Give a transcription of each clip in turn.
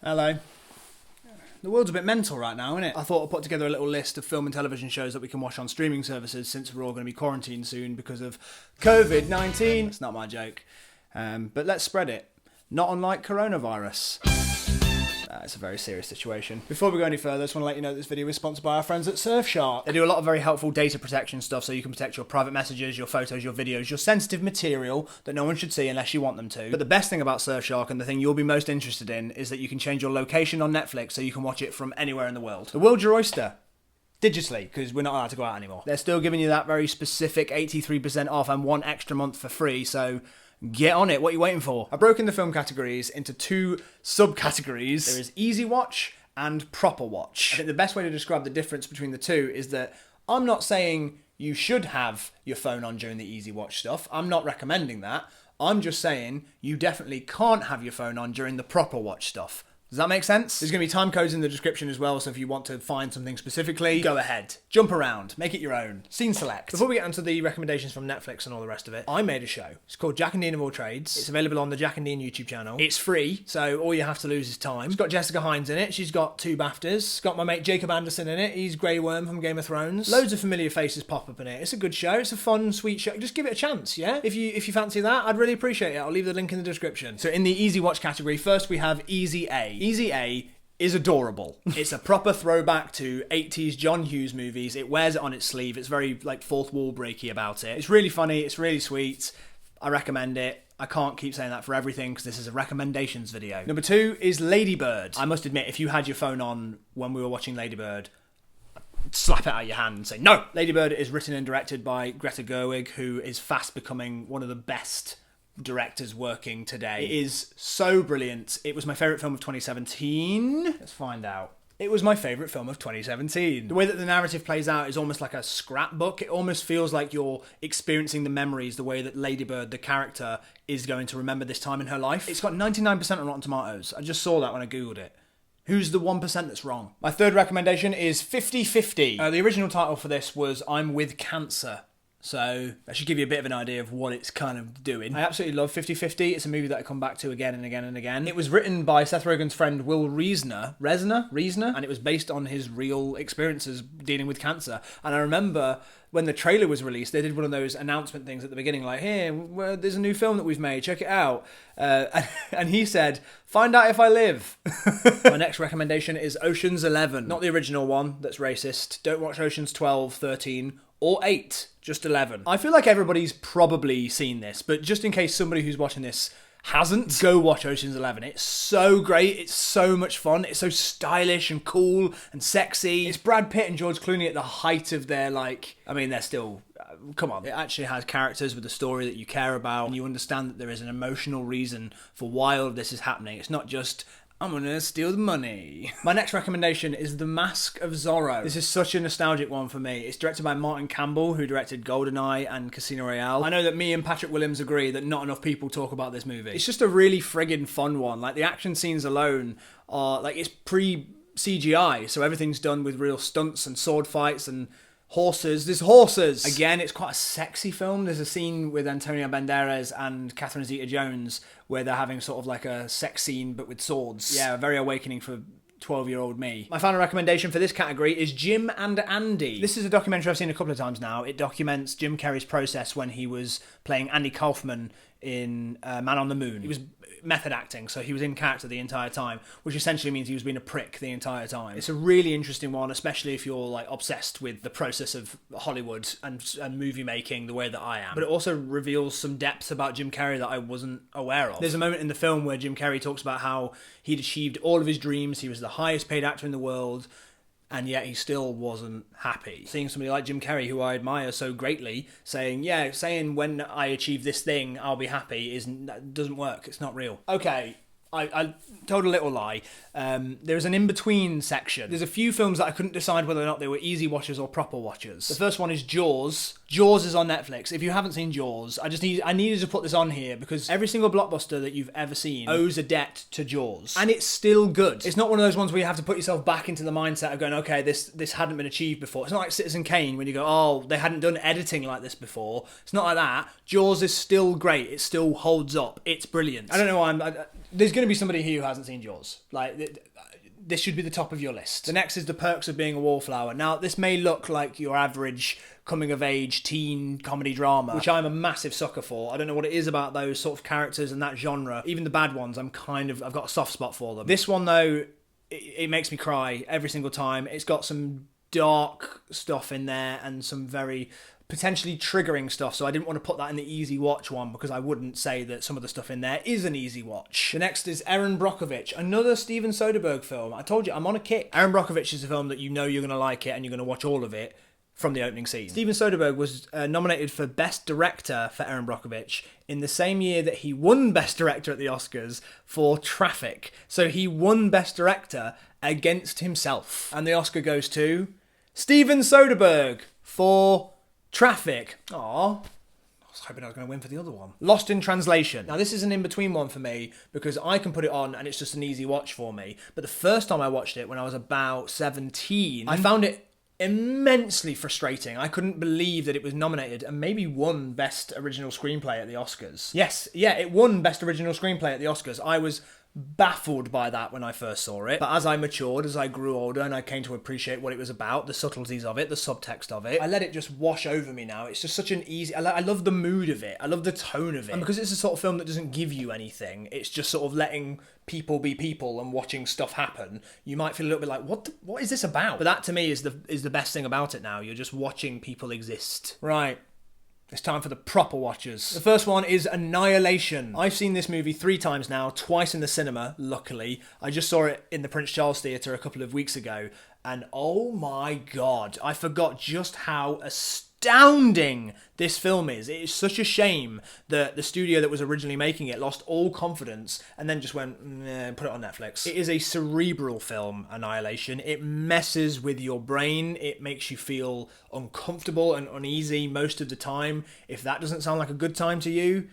Hello. The world's a bit mental right now, isn't it? I thought I'd put together a little list of film and television shows that we can watch on streaming services since we're all going to be quarantined soon because of COVID-19. It's not my joke. But let's spread it. Not unlike coronavirus. It's a very serious situation. Before we go any further, I just want to let you know that this video is sponsored by our friends at Surfshark. They do a lot of very helpful data protection stuff so you can protect your private messages, your photos, your videos, your sensitive material that no one should see unless you want them to. But the best thing about Surfshark, and the thing you'll be most interested in, is that you can change your location on Netflix so you can watch it from anywhere in the world. The world's your oyster. Digitally, because we're not allowed to go out anymore. They're still giving you that very specific 83% off and 1 extra month for free, so get on it. What are you waiting for? I've broken the film categories into 2 subcategories. There is Easy Watch and Proper Watch. I think the best way to describe the difference between the two is that I'm not saying you should have your phone on during the Easy Watch stuff. I'm not recommending that. I'm just saying you definitely can't have your phone on during the Proper Watch stuff. Does that make sense? There's going to be time codes in the description as well, so if you want to find something specifically, go ahead. Jump around. Make it your own. Scene select. Before we get into the recommendations from Netflix and all the rest of it, I made a show. It's called Jack and Dean of All Trades. It's available on the Jack and Dean YouTube channel. It's free, so all you have to lose is time. It's got Jessica Hines in it. She's got 2 BAFTAs. It's got my mate Jacob Anderson in it. He's Grey Worm from Game of Thrones. Loads of familiar faces pop up in it. It's a good show. It's a fun, sweet show. Just give it a chance, yeah? If you fancy that, I'd really appreciate it. I'll leave the link in the description. So in the Easy Watch category, first we have Easy A. Easy A is adorable. It's a proper throwback to 80s John Hughes movies. It wears it on its sleeve. It's very like fourth wall breaky about it. It's really funny. It's really sweet. I recommend it. I can't keep saying that for everything because this is a recommendations video. Number 2 is Lady Bird. I must admit, if you had your phone on when we were watching Lady Bird, slap it out of your hand and say, no! Lady Bird is written and directed by Greta Gerwig, who is fast becoming one of the best directors working today. It is so brilliant. It was my favourite film of 2017. Let's find out. It was my favourite film of 2017. The way that the narrative plays out is almost like a scrapbook. It almost feels like you're experiencing the memories the way that Lady Bird, the character, is going to remember this time in her life. It's got 99% on Rotten Tomatoes. I just saw that when I googled it. Who's the 1% that's wrong? My third recommendation is 50-50. The original title for this was I'm With Cancer. So that should give you a bit of an idea of what it's kind of doing. I absolutely love 50-50. It's a movie that I come back to again and again and again. It was written by Seth Rogen's friend Will Reisner, and it was based on his real experiences dealing with cancer. And I remember when the trailer was released, they did one of those announcement things at the beginning, like, hey, there's a new film that we've made, check it out. And he said, find out if I live. My next recommendation is Ocean's 11. Not the original one, that's racist. Don't watch Ocean's 12, 13, or 8, just 11. I feel like everybody's probably seen this, but just in case somebody who's watching this hasn't, go watch Ocean's 11. It's so great. It's so much fun. It's so stylish and cool and sexy. It's Brad Pitt and George Clooney at the height of their, they're still, come on. It actually has characters with a story that you care about, and you understand that there is an emotional reason for why all of this is happening. It's not just, I'm gonna steal the money. My next recommendation is The Mask of Zorro. This is such a nostalgic one for me. It's directed by Martin Campbell, who directed GoldenEye and Casino Royale. I know that me and Patrick Williams agree that not enough people talk about this movie. It's just a really friggin' fun one. Like, the action scenes alone are, it's pre-CGI, so everything's done with real stunts and sword fights and horses. There's horses! Again, it's quite a sexy film. There's a scene with Antonio Banderas and Catherine Zeta-Jones where they're having sort of like a sex scene but with swords. Yeah, very awakening for 12-year-old me. My final recommendation for this category is Jim and Andy. This is a documentary I've seen a couple of times now. It documents Jim Carrey's process when he was playing Andy Kaufman in Man on the Moon. He was method acting, so he was in character the entire time, which essentially means he was being a prick the entire time. It's a really interesting one, especially if you're obsessed with the process of Hollywood and movie making the way that I am. But it also reveals some depths about Jim Carrey that I wasn't aware of. There's a moment in the film where Jim Carrey talks about how he'd achieved all of his dreams, he was the highest paid actor in the world, and yet he still wasn't happy. Seeing somebody like Jim Carrey, who I admire so greatly, saying when I achieve this thing, I'll be happy, doesn't work. It's not real. Okay, I told a little lie. There's an in-between section. There's a few films that I couldn't decide whether or not they were easy watchers or proper watchers. The first one is Jaws. Jaws is on Netflix. If you haven't seen Jaws, I needed to put this on here because every single blockbuster that you've ever seen owes a debt to Jaws. And it's still good. It's not one of those ones where you have to put yourself back into the mindset of going, okay, this hadn't been achieved before. It's not like Citizen Kane when you go, oh, they hadn't done editing like this before. It's not like that. Jaws is still great. It still holds up. It's brilliant. I don't know why there's going going to be somebody here who hasn't seen Jaws. Like, this should be the top of your list. The next is The Perks of Being a Wallflower. Now, this may look like your average coming-of-age teen comedy drama, which I'm a massive sucker for. I don't know what it is about those sort of characters and that genre. Even the bad ones, I've got a soft spot for them. This one, though, it makes me cry every single time. It's got some dark stuff in there and some very potentially triggering stuff, so I didn't want to put that in the easy watch one because I wouldn't say that some of the stuff in there is an easy watch. The next is Erin Brockovich, another Steven Soderbergh film. I told you, I'm on a kick. Erin Brockovich is a film that you know you're going to like it and you're going to watch all of it from the opening scene. Steven Soderbergh was nominated for Best Director for Erin Brockovich in the same year that he won Best Director at the Oscars for Traffic. So he won Best Director against himself. And the Oscar goes to Steven Soderbergh for Traffic. Aww. I was hoping I was going to win for the other one. Lost in Translation. Now, this is an in-between one for me because I can put it on and it's just an easy watch for me. But the first time I watched it when I was about 17, I found it immensely frustrating. I couldn't believe that it was nominated and maybe won Best Original Screenplay at the Oscars. Yes, yeah, it won Best Original Screenplay at the Oscars. I was baffled by that when I first saw it. But as I matured, as I grew older and I came to appreciate what it was about, the subtleties of it, the subtext of it, I let it just wash over me now. It's just such an easy... I love the mood of it. I love the tone of it. And because it's a sort of film that doesn't give you anything, it's just sort of letting people be people and watching stuff happen, you might feel a little bit like, what is this about? But that to me is the best thing about it now. You're just watching people exist. Right. It's time for the proper watchers. The first one is Annihilation. I've seen this movie 3 times now, twice in the cinema, luckily. I just saw it in the Prince Charles Theatre a couple of weeks ago, and oh my god, I forgot just how astounding this film is. It is such a shame that the studio that was originally making it lost all confidence and then just went, put it on Netflix. It is a cerebral film, Annihilation. It messes with your brain. It makes you feel uncomfortable and uneasy most of the time. If that doesn't sound like a good time to you,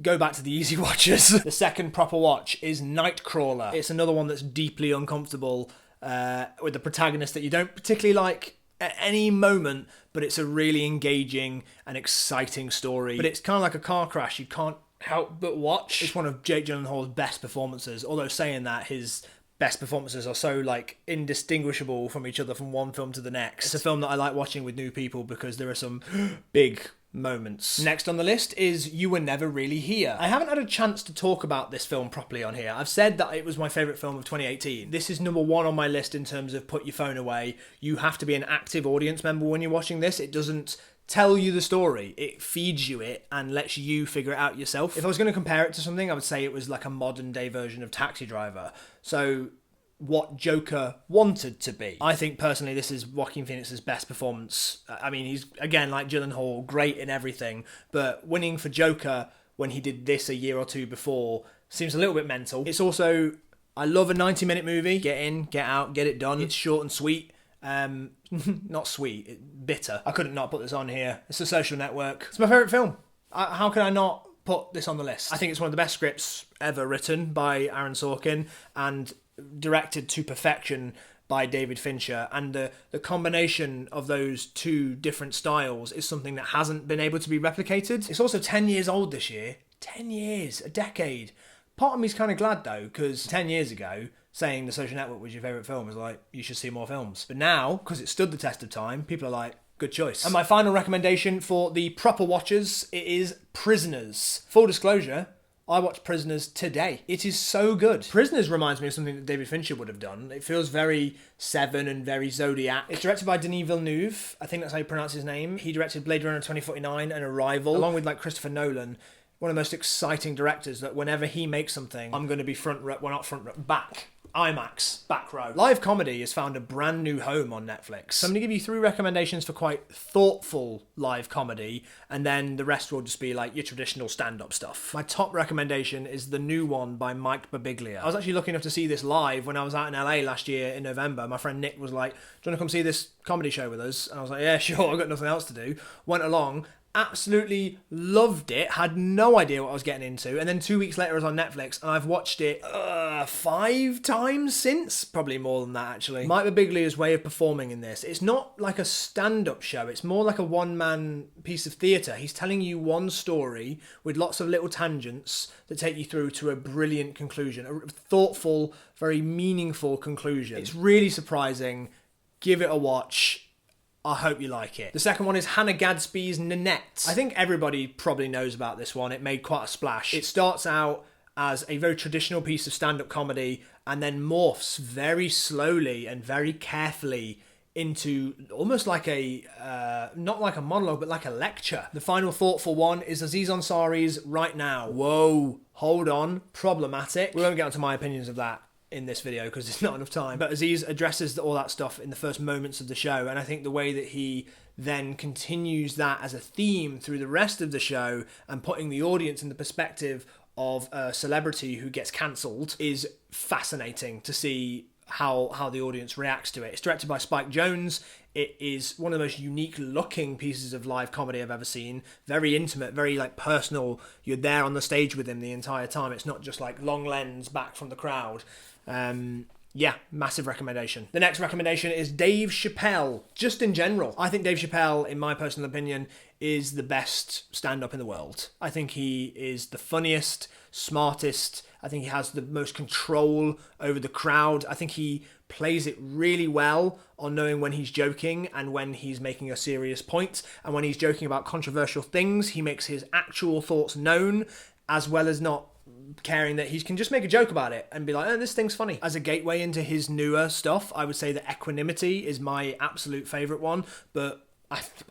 go back to the easy watches. The second proper watch is Nightcrawler. It's another one that's deeply uncomfortable with the protagonist that you don't particularly like at any moment, but it's a really engaging and exciting story. But it's kind of like a car crash you can't help but watch. It's one of Jake Gyllenhaal's best performances, although saying that, his best performances are so like indistinguishable from each other from one film to the next. It's a film that I like watching with new people because there are some big moments. Next on the list is You Were Never Really Here. I haven't had a chance to talk about this film properly on here. I've said that it was my favourite film of 2018. This is number 1 on my list in terms of put your phone away. You have to be an active audience member when you're watching this. It doesn't tell you the story. It feeds you it and lets you figure it out yourself. If I was going to compare it to something, I would say it was like a modern day version of Taxi Driver. So what Joker wanted to be. I think personally this is Joaquin Phoenix's best performance. I mean, he's, again, like Gyllenhaal, great in everything, but winning for Joker when he did this a year or two before seems a little bit mental. It's also, I love a 90-minute movie. Get in, get out, get it done. It's short and sweet. Not sweet, bitter. I couldn't not put this on here. It's The Social Network. It's my favourite film. How can I not put this on the list? I think it's one of the best scripts ever written by Aaron Sorkin and directed to perfection by David Fincher, and the combination of those two different styles is something that hasn't been able to be replicated. It's also 10 years old this year. 10 years, a decade. Part of me's kind of glad though, because 10 years ago, saying The Social Network was your favourite film was like, you should see more films. But now, because it stood the test of time, people are like, good choice. And my final recommendation for the proper watchers, it is Prisoners. Full disclosure, I watched Prisoners today. It is so good. Prisoners reminds me of something that David Fincher would have done. It feels very Seven and very Zodiac. It's directed by Denis Villeneuve. I think that's how you pronounce his name. He directed Blade Runner 2049 and Arrival, along with like Christopher Nolan. One of the most exciting directors that whenever he makes something, I'm going to be back. IMAX, back row. Live comedy has found a brand new home on Netflix. So I'm going to give you 3 recommendations for quite thoughtful live comedy, and then the rest will just be like your traditional stand-up stuff. My top recommendation is the new one by Mike Birbiglia. I was actually lucky enough to see this live when I was out in LA last year in November. My friend Nick was like, do you want to come see this comedy show with us? And I was like, yeah, sure, I've got nothing else to do. Went along, absolutely loved it, had no idea what I was getting into, and then 2 weeks later I was on Netflix and I've watched it 5 times since, probably more than that actually. Mike Birbiglia's way of performing in this, it's not like a stand-up show, it's more like a one-man piece of theatre. He's telling you one story with lots of little tangents that take you through to a brilliant conclusion, a thoughtful, very meaningful conclusion. It's really surprising. Give it a watch. I hope you like it. The second one is Hannah Gadsby's Nanette. I think everybody probably knows about this one. It made quite a splash. It starts out as a very traditional piece of stand-up comedy and then morphs very slowly and very carefully into almost like a, not like a monologue, but like a lecture. The final thoughtful one is Aziz Ansari's Right Now. Whoa, hold on, problematic. We won't get onto my opinions of that in this video because there's not enough time. But Aziz addresses all that stuff in the first moments of the show, and I think the way that he then continues that as a theme through the rest of the show and putting the audience in the perspective of a celebrity who gets cancelled is fascinating to see how the audience reacts to it. It's directed by Spike Jonze. It is one of the most unique looking pieces of live comedy I've ever seen. Very intimate, very like personal. You're there on the stage with him the entire time. It's not just like long lens back from the crowd. Yeah, massive recommendation. The next recommendation is Dave Chappelle. Just in general, I think Dave Chappelle, in my personal opinion, is the best stand-up in the world. I think he is the funniest, smartest. I think he has the most control over the crowd. I think he plays it really well on knowing when he's joking and when he's making a serious point. And when he's joking about controversial things, he makes his actual thoughts known, as well as not caring that he can just make a joke about it and be like, oh, this thing's funny. As a gateway into his newer stuff, I would say that Equanimity is my absolute favourite one, but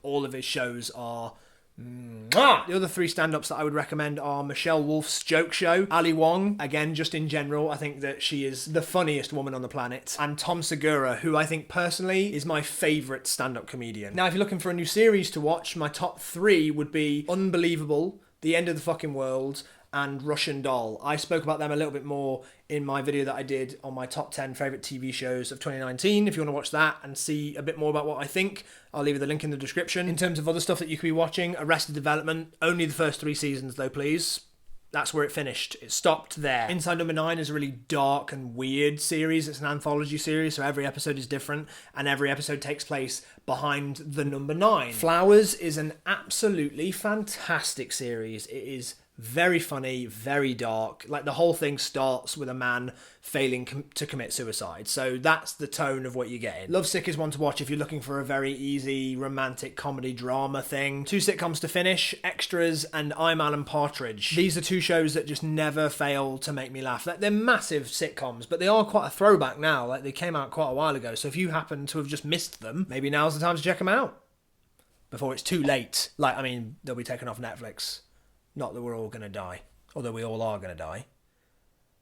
all of his shows are... The other 3 stand-ups that I would recommend are Michelle Wolf's Joke Show, Ali Wong, again, just in general, I think that she is the funniest woman on the planet, and Tom Segura, who I think personally is my favourite stand-up comedian. Now, if you're looking for a new series to watch, my top 3 would be Unbelievable, The End of the Fucking World, and Russian Doll. I spoke about them a little bit more in my video that I did on my top 10 favourite TV shows of 2019. If you want to watch that and see a bit more about what I think, I'll leave you the link in the description. In terms of other stuff that you could be watching, Arrested Development, only the first 3 seasons though, please. That's where it finished. It stopped there. Inside Number 9 is a really dark and weird series. It's an anthology series, so every episode is different, and every episode takes place behind the number 9. Flowers is an absolutely fantastic series. It is very funny, very dark. Like, the whole thing starts with a man failing to commit suicide. So that's the tone of what you're getting. Lovesick is one to watch if you're looking for a very easy romantic comedy drama thing. 2 sitcoms to finish, Extras and I'm Alan Partridge. These are 2 shows that just never fail to make me laugh. They're massive sitcoms, but they are quite a throwback now. Like, they came out quite a while ago. So if you happen to have just missed them, maybe now's the time to check them out before it's too late. Like, I mean, they'll be taken off Netflix. Not that we're all going to die, although we all are going to die,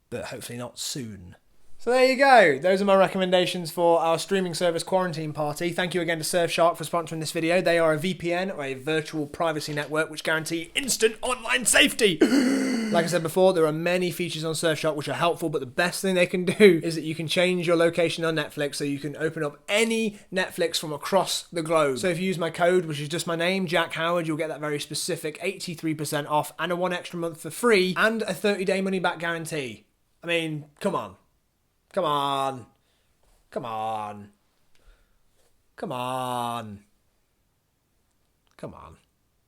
but hopefully not soon. So there you go. Those are my recommendations for our streaming service quarantine party. Thank you again to Surfshark for sponsoring this video. They are a VPN, or a virtual privacy network, which guarantee instant online safety. Like I said before, there are many features on Surfshark which are helpful, but the best thing they can do is that you can change your location on Netflix, so you can open up any Netflix from across the globe. So if you use my code, which is just my name, Jack Howard, you'll get that very specific 83% off and a 1 extra month for free and a 30-day money-back guarantee. I mean, come on. Come on. Come on. Come on. Come on.